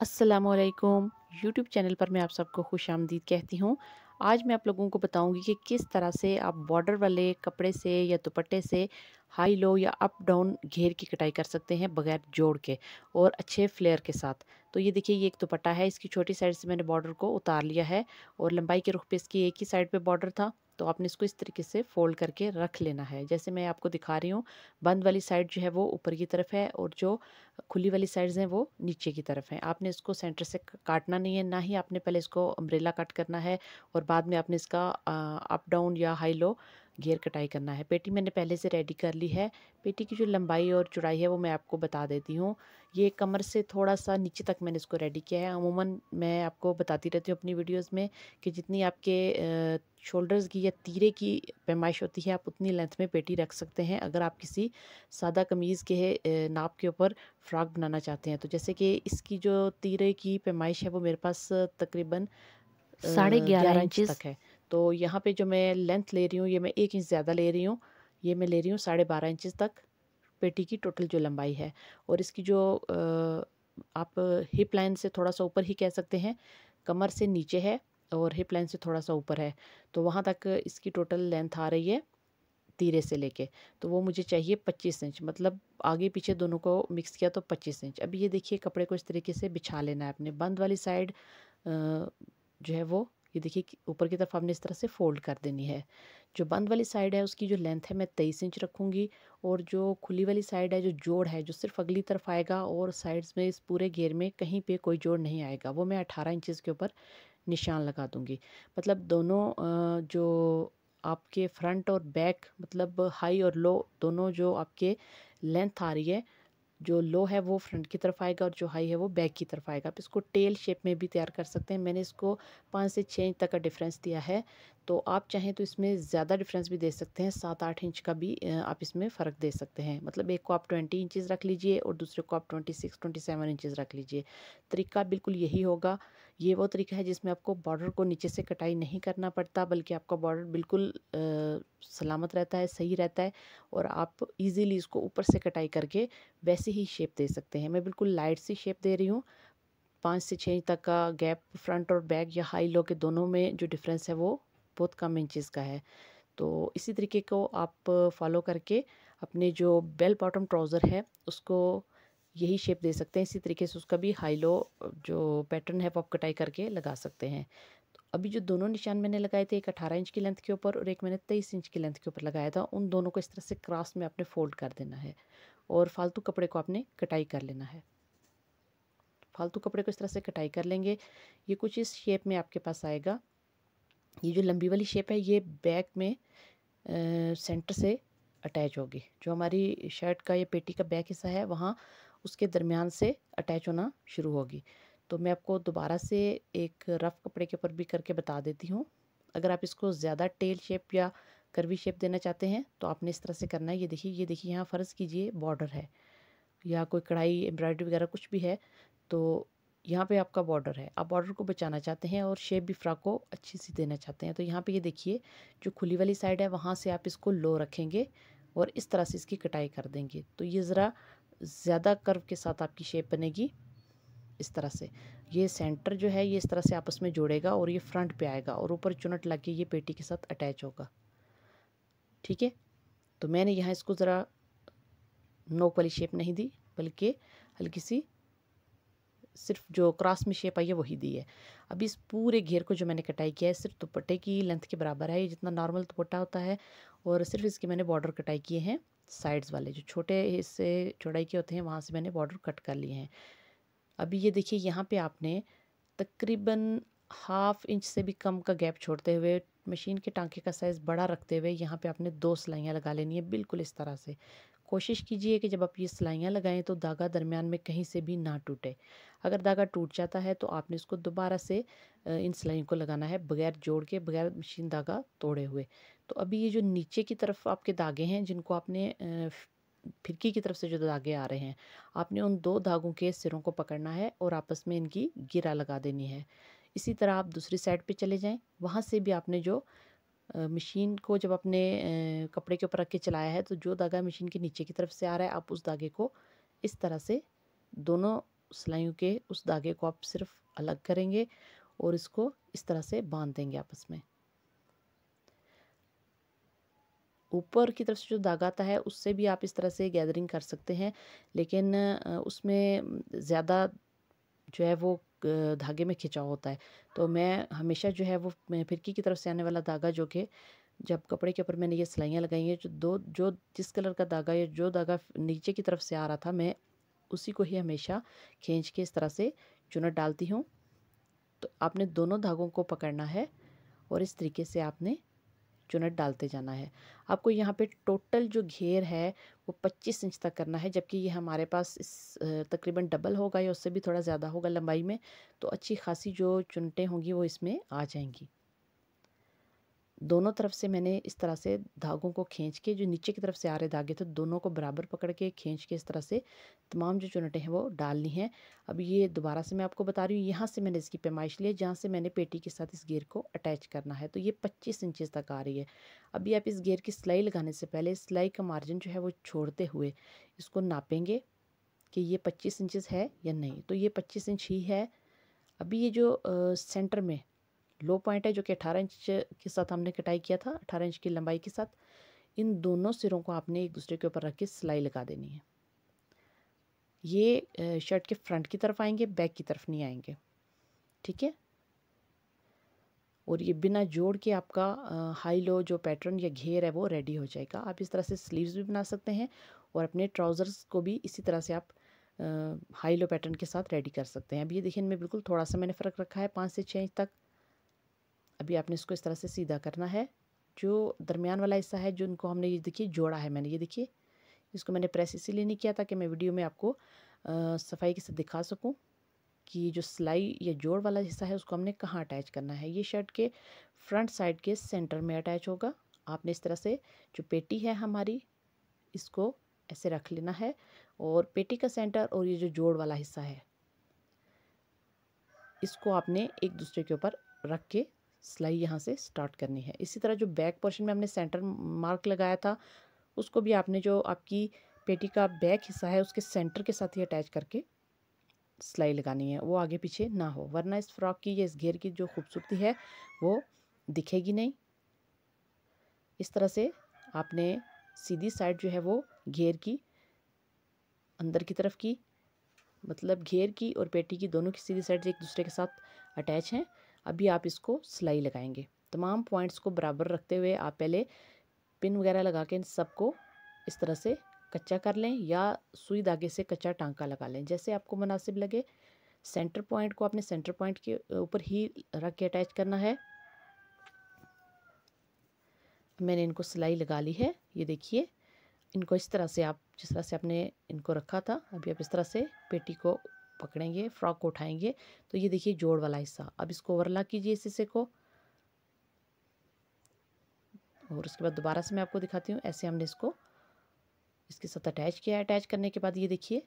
अस्सलामुअलैकुम। YouTube channel पर मैं आप सबको खुशामदीद कहती हूँ। आज मैं आप लोगों को बताऊँगी कि किस तरह से आप बॉर्डर वाले कपड़े से या दुपट्टे से हाई लो या अप डाउन घेर की कटाई कर सकते हैं बगैर जोड़ के और अच्छे फ्लेयर के साथ। तो ये देखिए, ये एक दुपट्टा है, इसकी छोटी साइड से मैंने बॉर्डर को उतार लिया है और लंबाई के रुख पे इसकी एक ही साइड पे बॉर्डर था। तो आपने इसको इस तरीके से फ़ोल्ड करके रख लेना है। जैसे मैं आपको दिखा रही हूँ, बंद वाली साइड जो है वो ऊपर की तरफ है और जो खुली वाली साइड्स हैं वो नीचे की तरफ हैं। आपने इसको सेंटर से काटना नहीं है, ना ही आपने पहले इसको अम्ब्रेला कट करना है और बाद में आपने इसका अप डाउन या हाई लो घेर कटाई करना है। पेटी मैंने पहले से रेडी कर ली है। पेटी की जो लंबाई और चौड़ाई है वो मैं आपको बता देती हूँ। ये कमर से थोड़ा सा नीचे तक मैंने इसको रेडी किया है। अमूमन मैं आपको बताती रहती हूँ अपनी वीडियोज़ में कि जितनी आपके शोल्डर्स की या तीरे की पैमाइश होती है, आप उतनी लेंथ में पेटी रख सकते हैं अगर आप किसी सादा कमीज़ के नाप के ऊपर फ्रॉक बनाना चाहते हैं। तो जैसे कि इसकी जो तीरे की पैमाइश है वो मेरे पास तकरीबन साढ़े 11 11 इंच इंचेस। तक है। तो यहाँ पे जो मैं लेंथ ले रही हूँ, ये मैं 1 इंच ज़्यादा ले रही हूँ। ये मैं ले रही हूँ 12.5 इंचेस तक पेटी की टोटल जो लंबाई है। और इसकी जो आप हिप लाइन से थोड़ा सा ऊपर ही कह सकते हैं, कमर से नीचे है और हिप लाइन से थोड़ा सा ऊपर है, तो वहाँ तक इसकी टोटल लेंथ आ रही है तीरे से लेके। तो वो मुझे चाहिए 25 इंच, मतलब आगे पीछे दोनों को मिक्स किया तो 25 इंच। अभी ये देखिए, कपड़े को इस तरीके से बिछा लेना है अपने बंद वाली साइड। जो है वो, ये देखिए कि ऊपर की तरफ आपने इस तरह से फ़ोल्ड कर देनी है। जो बंद वाली साइड है उसकी जो लेंथ है मैं 23 इंच रखूँगी और जो खुली वाली साइड है, जो जोड़ है, जो सिर्फ़ अगली तरफ आएगा और साइड्स में इस पूरे घेर में कहीं पे कोई जोड़ नहीं आएगा, वो मैं 18 इंचेस के ऊपर निशान लगा दूँगी। मतलब दोनों जो आपके फ्रंट और बैक, मतलब हाई और लो दोनों जो आपके लेंथ आ रही है, जो लो है वो फ्रंट की तरफ आएगा और जो हाई है वो बैक की तरफ आएगा। आप इसको टेल शेप में भी तैयार कर सकते हैं। मैंने इसको 5 से 6 इंच तक का डिफरेंस दिया है। तो आप चाहें तो इसमें ज़्यादा डिफरेंस भी दे सकते हैं, 7-8 इंच का भी आप इसमें फ़र्क दे सकते हैं। मतलब एक को आप 20 इंचेस रख लीजिए और दूसरे को आप 26-27 इंचेस रख लीजिए। तरीका बिल्कुल यही होगा। ये वो तरीका है जिसमें आपको बॉर्डर को नीचे से कटाई नहीं करना पड़ता, बल्कि आपका बॉर्डर बिल्कुल सलामत रहता है, सही रहता है और आप ईज़िली इसको ऊपर से कटाई करके वैसे ही शेप दे सकते हैं। मैं बिल्कुल लाइट सी शेप दे रही हूँ। 5 से 6 इंच तक का गैप फ्रंट और बैक या हाई लो के दोनों में जो डिफ़रेंस है वो बहुत कम इंचेस का है। तो इसी तरीके को आप फ़ॉलो करके अपने जो बेल बॉटम ट्राउज़र है उसको यही शेप दे सकते हैं। इसी तरीके से उसका भी हाई लो जो पैटर्न है वो आप कटाई करके लगा सकते हैं। तो अभी जो दोनों निशान मैंने लगाए थे, एक 18 इंच की लेंथ के ऊपर और एक मैंने 23 इंच की लेंथ के ऊपर लगाया था, उन दोनों को इस तरह से क्रॉस में आपने फ़ोल्ड कर देना है और फालतू कपड़े को आपने कटाई कर लेना है। फालतू कपड़े को इस तरह से कटाई कर लेंगे, ये कुछ इस शेप में आपके पास आएगा। ये जो लंबी वाली शेप है ये बैक में सेंटर से अटैच होगी। जो हमारी शर्ट का या पेटी का बैक हिस्सा है वहाँ उसके दरमियान से अटैच होना शुरू होगी। तो मैं आपको दोबारा से एक रफ़ कपड़े के ऊपर भी करके बता देती हूँ। अगर आप इसको ज़्यादा टेल शेप या कर्वी शेप देना चाहते हैं तो आपने इस तरह से करना है। ये देखिए, यहाँ फ़र्ज़ कीजिए बॉर्डर है या कोई कढ़ाई एम्ब्रॉयडरी वगैरह कुछ भी है, तो यहाँ पे आपका बॉर्डर है। आप बॉर्डर को बचाना चाहते हैं और शेप भी फ्रॉक को अच्छी सी देना चाहते हैं, तो यहाँ पे ये देखिए, जो खुली वाली साइड है वहाँ से आप इसको लो रखेंगे और इस तरह से इसकी कटाई कर देंगे। तो ये ज़रा ज़्यादा कर्व के साथ आपकी शेप बनेगी। इस तरह से ये सेंटर जो है ये इस तरह से आपस में जोड़ेगा और ये फ्रंट पे आएगा और ऊपर चुनट लग के ये पेटी के साथ अटैच होगा। ठीक है, तो मैंने यहाँ इसको ज़रा नोक वाली शेप नहीं दी, बल्कि हल्की सी सिर्फ जो क्रॉस में शेप आई है वही दी है। अब इस पूरे घेर को जो मैंने कटाई किया है सिर्फ दुपट्टे की लेंथ के बराबर है, ये जितना नॉर्मल दुपट्टा होता है, और सिर्फ इसके मैंने बॉर्डर कटाई किए हैं। साइड्स वाले जो छोटे हिस्से चौड़ाई के होते हैं वहाँ से मैंने बॉर्डर कट कर लिए हैं। अभी ये देखिए, यहाँ पे आपने तकरीबन हाफ इंच से भी कम का गैप छोड़ते हुए, मशीन के टांके का साइज़ बड़ा रखते हुए, यहाँ पे आपने 2 सिलाइयाँ लगा लेनी है बिल्कुल इस तरह से। कोशिश कीजिए कि जब आप ये सिलाइयाँ लगाएं तो धागा दरमियान में कहीं से भी ना टूटे। अगर धागा टूट जाता है तो आपने इसको दोबारा से इन सिलाइयों को लगाना है बगैर जोड़ के, बगैर मशीन धागा तोड़े हुए। तो अभी ये जो नीचे की तरफ आपके धागे हैं जिनको आपने फिरकी की तरफ से जो धागे आ रहे हैं, आपने उन 2 धागों के सिरों को पकड़ना है और आपस में इनकी गिरा लगा देनी है। इसी तरह आप दूसरी साइड पे चले जाएँ, वहाँ से भी आपने जो मशीन को जब आपने कपड़े के ऊपर रख के चलाया है, तो जो धागा मशीन के नीचे की तरफ से आ रहा है, आप उस धागे को इस तरह से दोनों सिलाइयों के उस धागे को आप सिर्फ अलग करेंगे और इसको इस तरह से बांध देंगे आपस में। ऊपर की तरफ से जो धागा आता है उससे भी आप इस तरह से गैदरिंग कर सकते हैं, लेकिन उसमें ज़्यादा जो है वो धागे में खिंचाव होता है। तो मैं हमेशा जो है वो मैं फिरकी की तरफ से आने वाला धागा जो कि जब कपड़े के ऊपर मैंने ये सिलाइयाँ लगाई हैं, जो जिस कलर का धागा या जो धागा नीचे की तरफ से आ रहा था, मैं उसी को ही हमेशा खींच के इस तरह से चुनट डालती हूँ। तो आपने दोनों धागों को पकड़ना है और इस तरीके से आपने चुनट डालते जाना है। आपको यहाँ पे टोटल जो घेर है वो 25 इंच तक करना है, जबकि ये हमारे पास इस तकरीबन डबल होगा या उससे भी थोड़ा ज़्यादा होगा लंबाई में, तो अच्छी खासी जो चुनटें होंगी वो इसमें आ जाएंगी। दोनों तरफ से मैंने इस तरह से धागों को खींच के, जो नीचे की तरफ से आ रहे धागे थे दोनों को बराबर पकड़ के खींच के इस तरह से तमाम जो चुनटें हैं वो डालनी हैं। अब ये दोबारा से मैं आपको बता रही हूँ, यहाँ से मैंने इसकी पैमाइश ली है जहाँ से मैंने पेटी के साथ इस घेर को अटैच करना है, तो ये 25 इंचज़ तक आ रही है। अभी आप इस घेर की सिलाई लगाने से पहले सिलाई का मार्जिन जो है वो छोड़ते हुए इसको नापेंगे कि ये 25 इंचज़ है या नहीं। तो ये 25 इंच ही है। अभी ये जो सेंटर में लो पॉइंट है जो कि 18 इंच के साथ हमने कटाई किया था, 18 इंच की लंबाई के साथ, इन दोनों सिरों को आपने एक दूसरे के ऊपर रख के सिलाई लगा देनी है। ये शर्ट के फ्रंट की तरफ आएंगे, बैक की तरफ नहीं आएंगे, ठीक है। और ये बिना जोड़ के आपका हाई लो जो पैटर्न या घेर है वो रेडी हो जाएगा। आप इस तरह से स्लीव्स भी बना सकते हैं और अपने ट्राउज़र्स को भी इसी तरह से आप हाई लो पैटर्न के साथ रेडी कर सकते हैं। अब ये देखिए इनमें बिल्कुल थोड़ा सा मैंने फ़र्क रखा है 5 से 6 इंच तक। अभी आपने इसको इस तरह से सीधा करना है। जो दरमियान वाला हिस्सा है जो इनको हमने ये देखिए जोड़ा है मैंने, ये देखिए इसको मैंने प्रेस इसीलिए नहीं किया था कि मैं वीडियो में आपको सफाई के साथ दिखा सकूं कि जो सिलाई या जोड़ वाला हिस्सा है उसको हमने कहाँ अटैच करना है। ये शर्ट के फ्रंट साइड के सेंटर में अटैच होगा। आपने इस तरह से जो पेटी है हमारी इसको ऐसे रख लेना है और पेटी का सेंटर और ये जो जोड़ वाला हिस्सा है इसको आपने एक दूसरे के ऊपर रख के सिलाई यहाँ से स्टार्ट करनी है। इसी तरह जो बैक पोर्शन में हमने सेंटर मार्क लगाया था उसको भी आपने जो आपकी पेटी का बैक हिस्सा है उसके सेंटर के साथ ही अटैच करके सिलाई लगानी है, वो आगे पीछे ना हो, वरना इस फ्रॉक की या इस घेर की जो खूबसूरती है वो दिखेगी नहीं। इस तरह से आपने सीधी साइड जो है वो घेर की अंदर की तरफ की, मतलब घेर की और पेटी की दोनों की सीधी साइड एक दूसरे के साथ अटैच हैं। अभी आप इसको सिलाई लगाएंगे। तमाम पॉइंट्स को बराबर रखते हुए आप पहले पिन वगैरह लगा के इन सबको इस तरह से कच्चा कर लें या सुई धागे से कच्चा टांका लगा लें, जैसे आपको मुनासिब लगे। सेंटर पॉइंट को आपने सेंटर पॉइंट के ऊपर ही रख के अटैच करना है। मैंने इनको सिलाई लगा ली है, ये देखिए। इनको इस तरह से आप जिस तरह से आपने इनको रखा था, अभी आप इस तरह से पेटी को पकड़ेंगे, फ्रॉक को उठाएंगे तो ये देखिए जोड़ वाला हिस्सा। अब इसको ओवरलॉक कीजिए इस हिस्से को और उसके बाद दोबारा से मैं आपको दिखाती हूँ। ऐसे हमने इसको इसके साथ अटैच किया। अटैच करने के बाद ये देखिए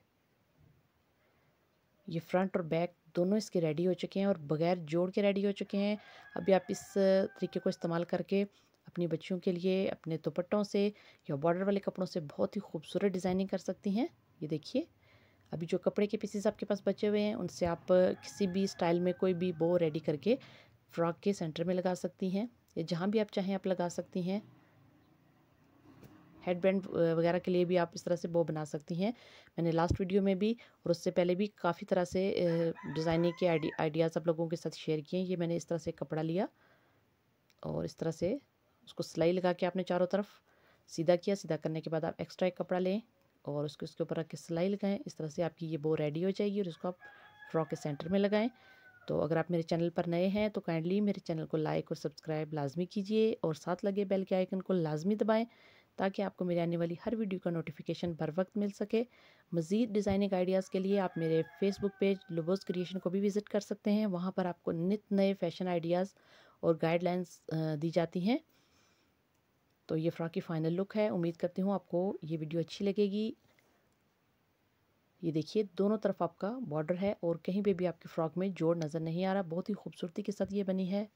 ये फ्रंट और बैक दोनों इसके रेडी हो चुके हैं और बगैर जोड़ के रेडी हो चुके हैं। अभी आप इस तरीके को इस्तेमाल करके अपनी बच्चियों के लिए अपने दुपट्टों से या बॉर्डर वाले कपड़ों से बहुत ही खूबसूरत डिज़ाइनिंग कर सकती हैं। ये देखिए अभी जो कपड़े के पीसेस आपके पास बचे हुए हैं उनसे आप किसी भी स्टाइल में कोई भी बो रेडी करके फ्रॉक के सेंटर में लगा सकती हैं या जहाँ भी आप चाहें आप लगा सकती हैं। हेड बैंड वगैरह के लिए भी आप इस तरह से बो बना सकती हैं। मैंने लास्ट वीडियो में भी और उससे पहले भी काफ़ी तरह से डिज़ाइनिंग के आइडियाज़ आप लोगों के साथ शेयर किए हैं। ये मैंने इस तरह से कपड़ा लिया और इस तरह से उसको सिलाई लगा के आपने चारों तरफ सीधा किया। सीधा करने के बाद आप एक्स्ट्रा एक कपड़ा लें और उसको इसके ऊपर रख के सिलाई लगाएं। इस तरह से आपकी ये बो रेडी हो जाएगी और इसको आप फ्रॉक के सेंटर में लगाएं। तो अगर आप मेरे चैनल पर नए हैं तो काइंडली मेरे चैनल को लाइक और सब्सक्राइब लाजमी कीजिए और साथ लगे बेल के आइकन को लाजमी दबाएं ताकि आपको मेरे आने वाली हर वीडियो का नोटिफिकेशन बर वक्त मिल सके। मज़ीद डिज़ाइनिंग आइडियाज़ के लिए आप मेरे फेसबुक पेज लुबोस क्रिएशन को भी विज़िट कर सकते हैं। वहाँ पर आपको नित नए फैशन आइडियाज़ और गाइडलाइंस दी जाती हैं। तो ये फ्रॉक की फ़ाइनल लुक है। उम्मीद करती हूँ आपको ये वीडियो अच्छी लगेगी। ये देखिए दोनों तरफ आपका बॉर्डर है और कहीं पे भी आपकी फ़्रॉक में जोड़ नज़र नहीं आ रहा। बहुत ही खूबसूरती के साथ ये बनी है।